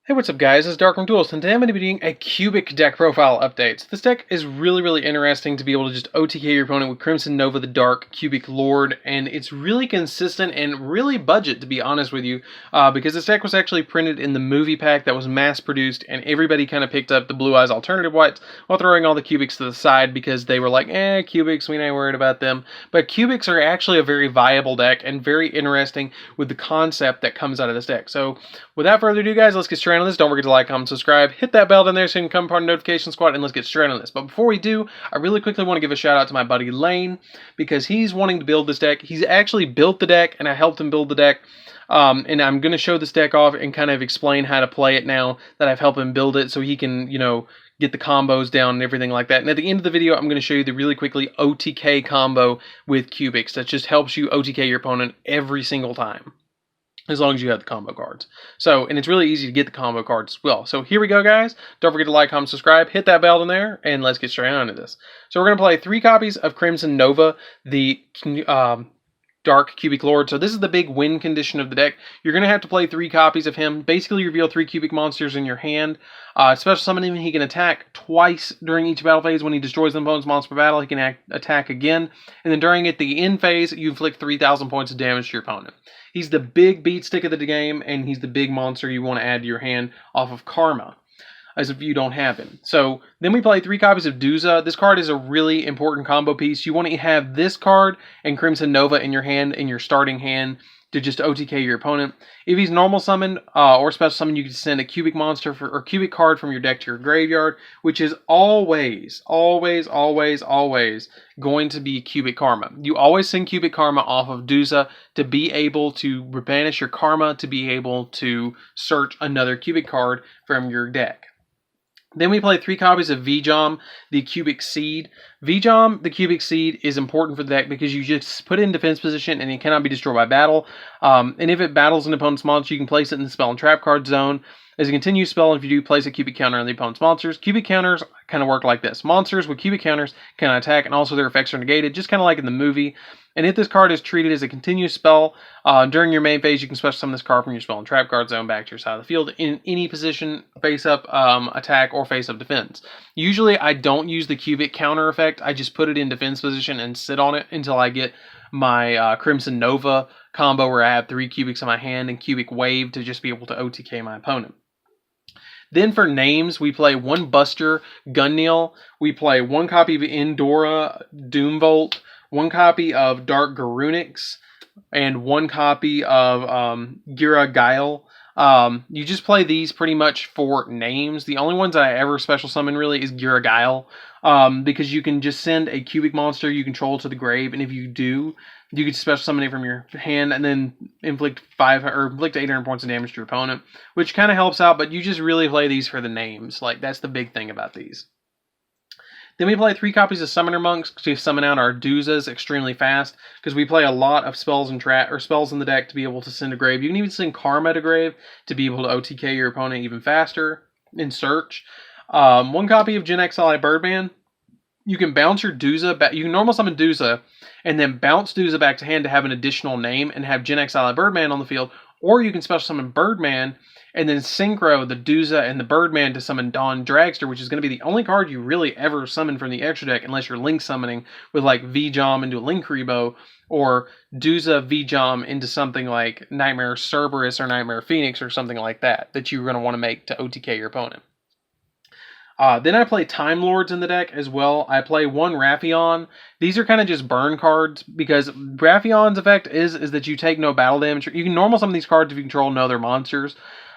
Hey, what's up guys, it's DarkArmedDuelist, and today I'm going to be doing a cubic deck profile update. So this deck is really interesting to be able to just OTK your opponent with Crimson Nova the Dark Cubic Lord, and it's really consistent and really budget, to be honest with you, because this deck was actually printed in the movie pack that was mass produced, and everybody kind of picked up the Blue Eyes alternative whites while throwing all the cubics to the side because they were like, cubics, we ain't worried about them. But cubics are actually a very viable deck and very interesting with the concept that comes out of this deck. So without further ado guys, let's get straight on this. Don't forget to like, comment, subscribe, hit that bell down there so you can become part of the notification squad, and let's get straight on this. But before we do, I really quickly want to give a shout out to my buddy Lane, because he's wanting to build this deck. He's actually built the deck, and I helped him build the deck. And I'm going to show this deck off and kind of explain how to play it now that I've helped him build it, so he can, get the combos down and everything like that. And at the end of the video, I'm going to show you the really quickly OTK combo with cubics that just helps you OTK your opponent every single time, as long as you have the combo cards. So, and it's really easy to get the combo cards as well. So here we go, guys. Don't forget to like, comment, subscribe, hit that bell down there, and let's get straight on to this. So we're going to play 3 copies of Crimson Nova, the Dark Cubic Lord. So this is the big win condition of the deck. You're going to have to play 3 copies of him. Basically, reveal 3 cubic monsters in your hand. Special summon him. He can attack twice during each battle phase. When he destroys an opponent's monster per battle, he can attack again. And then during the end phase, you inflict 3,000 points of damage to your opponent. He's the big beat stick of the game, and he's the big monster you want to add to your hand off of Karma, as if you don't have him. So then we play 3 copies of Duza. This card is a really important combo piece. You want to have this card and Crimson Nova in your hand, in your starting hand, to just OTK your opponent. If he's normal summoned or special summoned, you can send a cubic monster or cubic card from your deck to your graveyard, which is always going to be cubic karma. You always send cubic karma off of Duza to be able to banish your karma, to be able to search another cubic card from your deck. Then we play 3 copies of Yugioh, the Cubic Seed. Yugioh, the Cubic Seed, is important for the deck because you just put it in defense position and it cannot be destroyed by battle. And if it battles an opponent's monster, you can place it in the spell and trap card zone as a continued spell. If you do, place a cubic counter on the opponent's monsters. Cubic counters kind of work like this. Monsters with cubic counters can attack, and also their effects are negated, just kind of like in the movie. And if this card is treated as a continuous spell, during your main phase, you can special summon this card from your spell and trap card zone back to your side of the field in any position, face-up attack or face-up defense. Usually, I don't use the cubic counter effect. I just put it in defense position and sit on it until I get my Crimson Nova combo, where I have 3 cubics in my hand and cubic wave to just be able to OTK my opponent. Then for names, we play 1 Buster Gunneil. We play 1 copy of Endora Doomvolt, 1 copy of Dark Garunix, and 1 copy of Gira Guile. You just play these pretty much for names. The only ones that I ever special summon really is Gira Guile, because you can just send a cubic monster you control to the grave, and if you do, you can special summon it from your hand and then inflict 800 points of damage to your opponent, which kind of helps out, but you just really play these for the names. Like, that's the big thing about these. Then we play 3 copies of Summoner Monks to summon out our Duzas extremely fast, because we play a lot of spells and spells in the deck to be able to send to grave. You can even send Karma to grave to be able to OTK your opponent even faster in search. 1 copy of Gen X Ally Birdman. You can bounce your Duza back. You can normal summon Duza and then bounce Duza back to hand to have an additional name and have Gen X Ally Birdman on the field, or you can special summon Birdman and then synchro the Duza and the Birdman to summon Dawn Dragster, which is going to be the only card you really ever summon from the extra deck, unless you're link summoning with like Yugioh into a Link Rebo, or Duza Yugioh into something like Nightmare Cerberus or Nightmare Phoenix or something like that you're going to want to make to OTK your opponent. Then I play Time Lords in the deck as well. I play 1 Raffion. These are kind of just burn cards, because Raffion's effect is that you take no battle damage. You can normal summon these cards if you control no other monsters.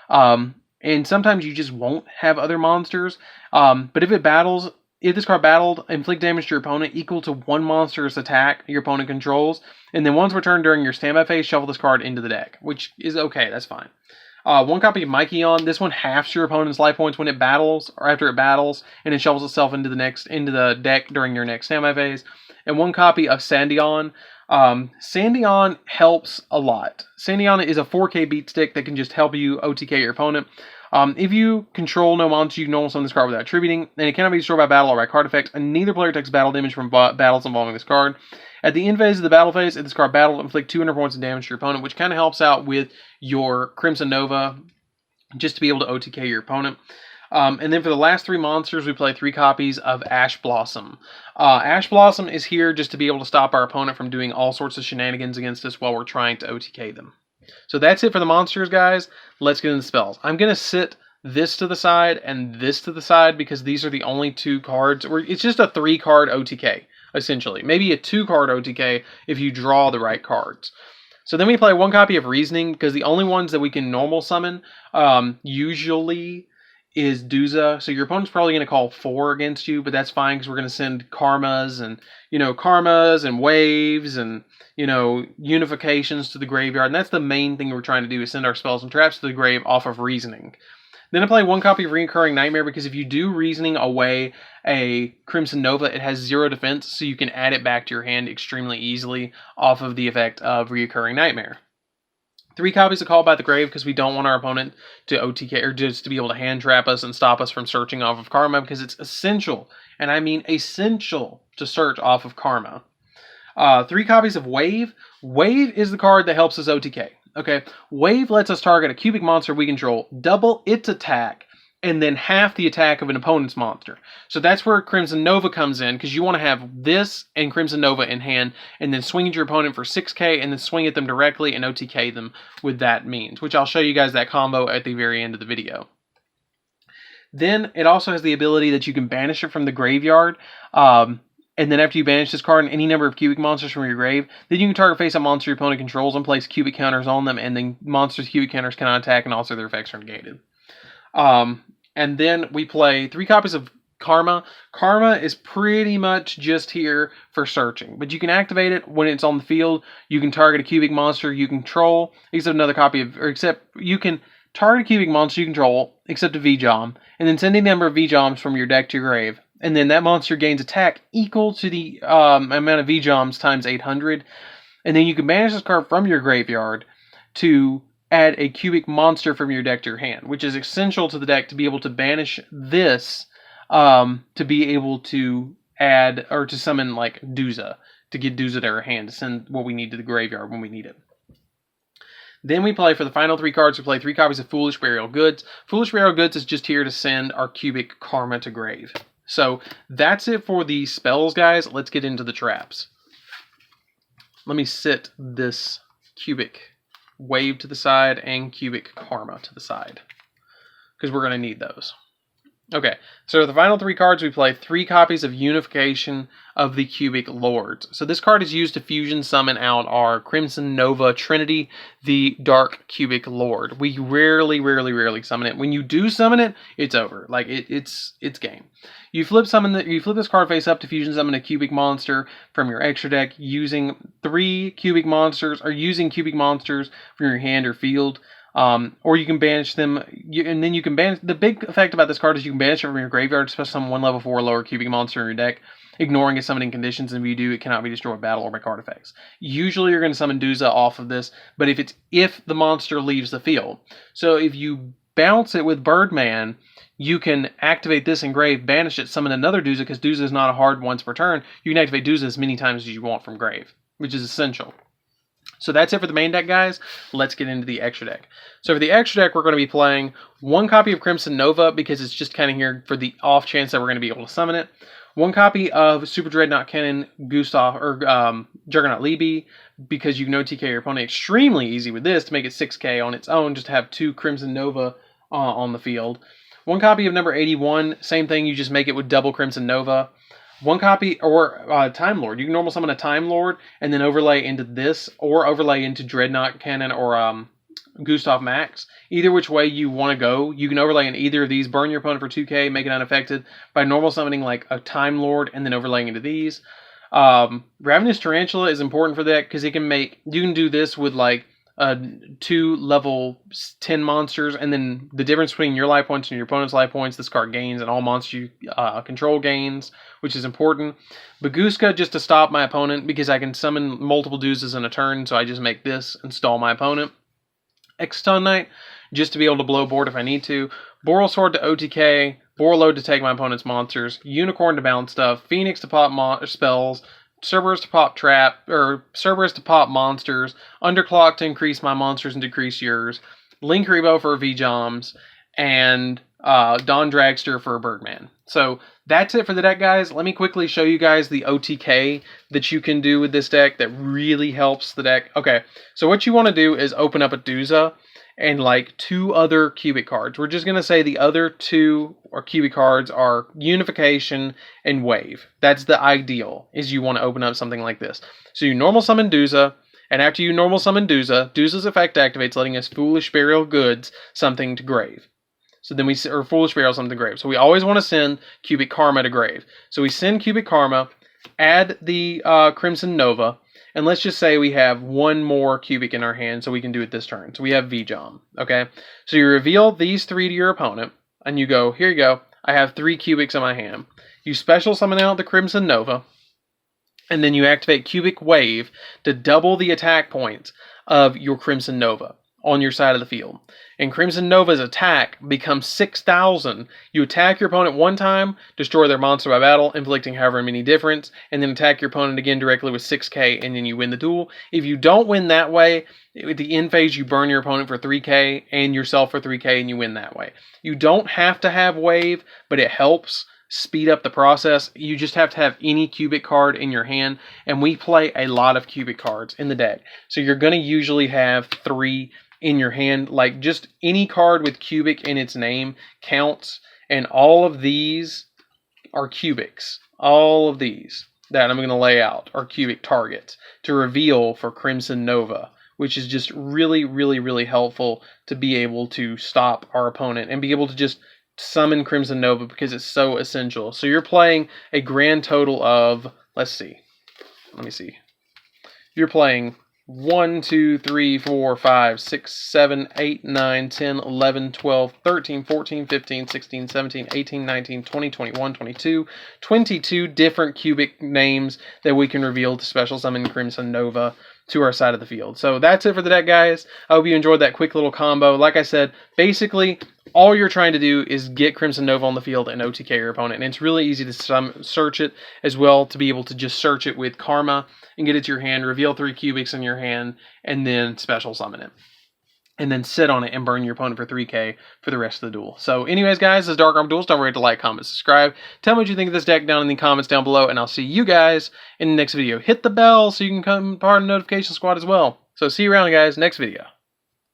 And sometimes you just won't have other monsters. But if this card battled, inflict damage to your opponent equal to 1 monster's attack your opponent controls. And then once returned during your standby phase, shuffle this card into the deck, which is okay, that's fine. 1 copy of Mykion. This one halves your opponent's life points when it battles, or after it battles, and it shovels itself into the deck during your next standby phase. And 1 copy of Sandion. Sandion helps a lot. Sandion is a 4K beat stick that can just help you OTK your opponent. If you control no monster, you can normal summon this card without attributing, and it cannot be destroyed by battle or by card effects, and neither player takes battle damage from battles involving this card. At the end phase of the battle phase, if this card battled, inflict 200 points of damage to your opponent, which kind of helps out with your Crimson Nova just to be able to OTK your opponent. And then for the last 3 monsters, we play 3 copies of Ash Blossom. Ash Blossom is here just to be able to stop our opponent from doing all sorts of shenanigans against us while we're trying to OTK them. So that's it for the monsters, guys. Let's get into the spells. I'm going to sit this to the side and this to the side because these are the only 2 cards. It's just a 3-card OTK, essentially. Maybe a 2-card OTK if you draw the right cards. So then we play 1 copy of Reasoning because the only ones that we can normal summon usually is Duza. So your opponent's probably going to call 4 against you, but that's fine because we're going to send karmas and waves and, unifications to the graveyard. And that's the main thing we're trying to do, is send our spells and traps to the grave off of Reasoning. Then I play 1 copy of Reoccurring Nightmare because if you do Reasoning away a Crimson Nova, it has 0 defense, so you can add it back to your hand extremely easily off of the effect of Reoccurring Nightmare. 3 copies of Call by the Grave because we don't want our opponent to OTK or just to be able to hand trap us and stop us from searching off of Karma, because it's essential, and I mean essential, to search off of Karma. 3 copies of Wave. Wave is the card that helps us OTK. Okay, Wave lets us target a cubic monster we control, double its attack, and then half the attack of an opponent's monster. So that's where Crimson Nova comes in, because you want to have this and Crimson Nova in hand, and then swing at your opponent for 6k, and then swing at them directly and OTK them with that means, which I'll show you guys that combo at the very end of the video. Then it also has the ability that you can banish it from the graveyard, and then after you banish this card and any number of cubic monsters from your grave, then you can target face-up monster your opponent controls and place cubic counters on them, and then monsters' cubic counters cannot attack, and also their effects are negated. And then we play 3 copies of Karma. Karma is pretty much just here for searching, but you can activate it when it's on the field. You can target a cubic monster you control, except you can target a cubic monster you control, except a V-Jom, and then send a number of V-Joms from your deck to your grave. And then that monster gains attack equal to the amount of V-Joms times 800. And then you can banish this card from your graveyard to add a cubic monster from your deck to your hand, which is essential to the deck to be able to banish this, to be able to add, or to summon like Duza, to get Duza to our hand, to send what we need to the graveyard when we need it. Then we play, for the final 3 cards, we play 3 copies of Foolish Burial Goods. Foolish Burial Goods is just here to send our cubic Karma to grave. So that's it for the spells, guys. Let's get into the traps. Let me sit this cubic Wave to the side and cubic Karma to the side, because we're going to need those. Okay, so the final 3 cards, we play 3 copies of Unification of the Cubic Lords. So this card is used to fusion summon out our Crimson Nova Trinity, the Dark Cubic Lord. We rarely summon it. When you do summon it, it's over. Like, it's game. You flip this card face up to fusion summon a cubic monster from your extra deck using 3 cubic monsters, or using cubic monsters from your hand or field. Or you can banish them, and then you can banish. The big effect about this card is you can banish it from your graveyard, especially summon 1 level 4 lower cubic monster in your deck, ignoring its summoning conditions, and if you do, it cannot be destroyed by battle or by card effects. Usually you're going to summon Duza off of this, but if the monster leaves the field. So if you bounce it with Birdman, you can activate this in grave, banish it, summon another Duza, because Duza is not a hard once per turn. You can activate Duza as many times as you want from grave, which is essential. So that's it for the main deck, guys. Let's get into the extra deck. So for the extra deck, we're going to be playing 1 copy of Crimson Nova, because it's just kind of here for the off chance that we're going to be able to summon it. 1 copy of Super Dreadnought Cannon Gustav, or Juggernaut Libby, because you can OTK your opponent extremely easy with this to make it 6k on its own, just to have 2 Crimson Nova on the field. 1 copy of number 81, same thing, you just make it with double Crimson Nova. 1 copy, or Time Lord. You can normal summon a Time Lord and then overlay into this, or overlay into Dreadnought Cannon or Gustav Max. Either which way you want to go, you can overlay in either of these, burn your opponent for 2k, make it unaffected by normal summoning like a Time Lord and then overlaying into these. Ravenous Tarantula is important for that because you can do this with like 2 level 10 monsters, and then the difference between your life points and your opponent's life points, this card gains, and all monsters you control gains, which is important. Baguska, just to stop my opponent, because I can summon multiple Duzas in a turn, so I just make this and stall my opponent. Exton Knight, just to be able to blow board if I need to. Boral Sword to OTK, Borload to take my opponent's monsters, Unicorn to bounce stuff, Phoenix to pop spells, Cerberus to pop Cerberus to pop monsters, Underclock to increase my monsters and decrease yours, Linkuriboh for V-Joms, and Don Dragster for Birdman. So that's it for the deck, guys. Let me quickly show you guys the OTK that you can do with this deck that really helps the deck. Okay, so what you want to do is open up a Duza and like 2 other cubic cards. We're just going to say the other 2 or cubic cards are Unification and Wave. That's the ideal, is you want to open up something like this. So you normal summon Duza, and after you normal summon Duza, Duza's effect activates, letting us Foolish Burial Goods something to grave. So then or Foolish Burial something to grave. So we always want to send Cubic Karma to grave. So we send Cubic Karma, add the Crimson Nova, and let's just say we have 1 more cubic in our hand, so we can do it this turn. So we have V-Jom, okay? So you reveal these 3 to your opponent, and you go, here you go, I have 3 cubics in my hand. You special summon out the Crimson Nova, and then you activate Cubic Wave to double the attack points of your Crimson Nova on your side of the field. And Crimson Nova's attack becomes 6,000. You attack your opponent 1 time, destroy their monster by battle, inflicting however many difference, and then attack your opponent again directly with 6k, and then you win the duel. If you don't win that way, at the end phase you burn your opponent for 3k and yourself for 3k, and you win that way. You don't have to have Wave, but it helps speed up the process. You just have to have any cubic card in your hand, and we play a lot of cubic cards in the deck. So you're going to usually have 3 in your hand. Like, just any card with cubic in its name counts, and all of these are cubics. All of these that I'm going to lay out are cubic targets to reveal for Crimson Nova, which is just really, really, really helpful to be able to stop our opponent and be able to just summon Crimson Nova, because it's so essential. So you're playing a grand total of, let me see. You're playing 1, 2, 3, 4, 5, 6, 7, 8, 9, 10, 11, 12, 13, 14, 15, 16, 17, 18, 19, 20, 21, 22, 22 different cubic names that we can reveal to special summon Crimson Nova to our side of the field. So that's it for the deck, guys. I hope you enjoyed that quick little combo. Like I said, basically, all you're trying to do is get Crimson Nova on the field and OTK your opponent. And it's really easy to search it as well, to be able to just search it with Karma and get it to your hand, reveal 3 cubics in your hand, and then special summon it. And then sit on it and burn your opponent for 3k for the rest of the duel. So anyways, guys, this is DarkArmedDuelist. Don't forget to like, comment, subscribe. Tell me what you think of this deck down in the comments down below, and I'll see you guys in the next video. Hit the bell so you can come part of the notification squad as well. So see you around, guys, next video.